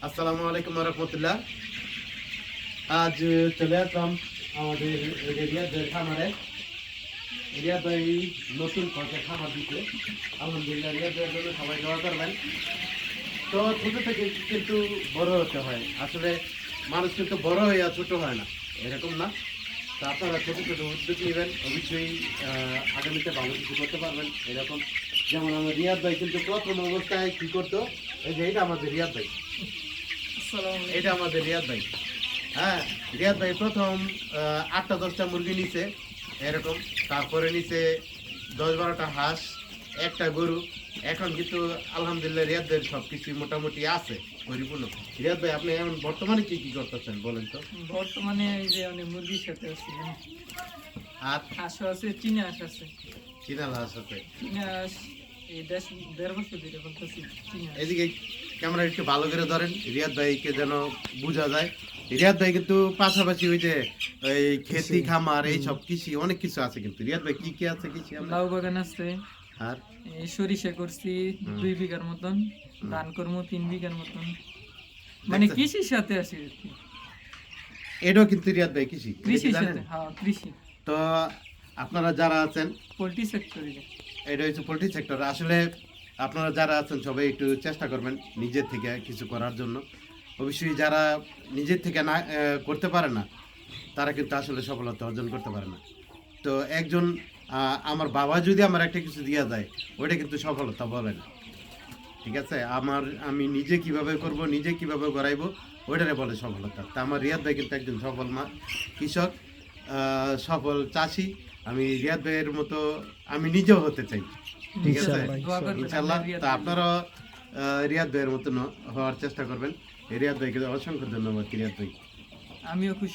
আসসালামু আলাইকুম রহমতুল্লাহ। আজ চলে আসলাম আমাদের রিয়াদের খামারে। রিয়াদ ভাই নতুন পথে খামার দিতে, আলহামদুলিল্লাহ রিয়াদের জন্য সবাই দোয়া করবেন। তো ছোট থেকে কিন্তু বড় হতে হয়, আসলে মানুষ কিন্তু বড় হয়ে আর ছোট হয় না, এরকম না। তো আপনারা ছোটো ছোটো উদ্যোগ নেবেন, অবশ্যই আগামীতে ভালো কিছু করতে পারবেন। এরকম যেমন আমার রিয়াদ ভাই কিন্তু প্রথম অবস্থায় কী করতো, এই যে এটা আমাদের রিয়াদ ভাই, এটা আমাদের রিয়াদ ভাই। হ্যাঁ, রিয়াদ ভাই প্রথম 8-10টা মুরগি নিছে এরকম, তারপরে নিছে 10-12টা হাঁস, একটা গরু। এখন কিন্তু আলহামদুলিল্লাহ রিয়াদ ভাইয়ের সব কিছুই মোটামুটি আছে পরিপূর্ণ। রিয়াদ ভাই, আপনি এখন বর্তমানে কি কি করতেছেন বলেন তো? বর্তমানে এই যে অনেক মুরগির সাথে আছি, আর হাঁসও আছে, চীনা হাঁস আছে। চিনাল হাঁস আছে। চীনা হাঁস এই 1.5 বছর ধরে বলতেছি চীনা হাঁস। এদিকে ক্যামেরা একটু ভালো করে ধরেন, রিয়াদ ভাইকে যেন বোঝা যায়। রিয়াদ ভাই কিন্তু পাশাপাশি ওই যে এই খেতি খামার এই সব কৃষি অনেক কিছু আছে। কিন্তু রিয়াদ ভাই কি কি আছে কৃষি? লাউ বাগান আছে, আর এই সরিষা করছি 2 বিঘার মতন, ধান করবো 3 বিঘার মতন, মানে দেখছেন? কৃষির সাথে আছি আর কি। এটাও কিন্তু রিয়াদ ভাই কৃষি, এটা কি কৃষির জানেন? সাথে, হ্যাঁ কৃষি, তো আপনারা যারা আছেন, পোল্ট্রি সেক্টরে। এটা হচ্ছে পোল্ট্রি সেক্টর। আসলে আপনারা যারা আছেন সবাই একটু চেষ্টা করবেন নিজের থেকে কিছু করার জন্য। অবশ্যই যারা নিজের থেকে না করতে পারে না, তারা কিন্তু আসলে সফলতা অর্জন করতে পারে না। তো একজন আমার বাবা যদি আমার একটা কিছু দিয়া যায়, ওইটা কিন্তু সফলতা বলে না। ঠিক আছে, আমি নিজে কিভাবে করব, নিজে কিভাবে গড়াইবো, ওইটারে বলে সফলতা। তা আমার রিয়াদ ভাই কিন্তু একজন সফল কৃষক, সফল চাষি। আমি রিয়াদ ভাইয়ের মতো আমি নিজেও হতে চাই। ঠিক আছে, দোয়া করবেন ইনশাল্লাহ। আপনার রিয়াদ তা ভাই। আপনারাও রিয়াদ ভাইয়ের মতো হওয়ার চেষ্টা করবেন। এই রিয়াদ ভাইকে অসংখ্য ধন্যবাদ রিয়াদ ভাই। আমিও খুশি।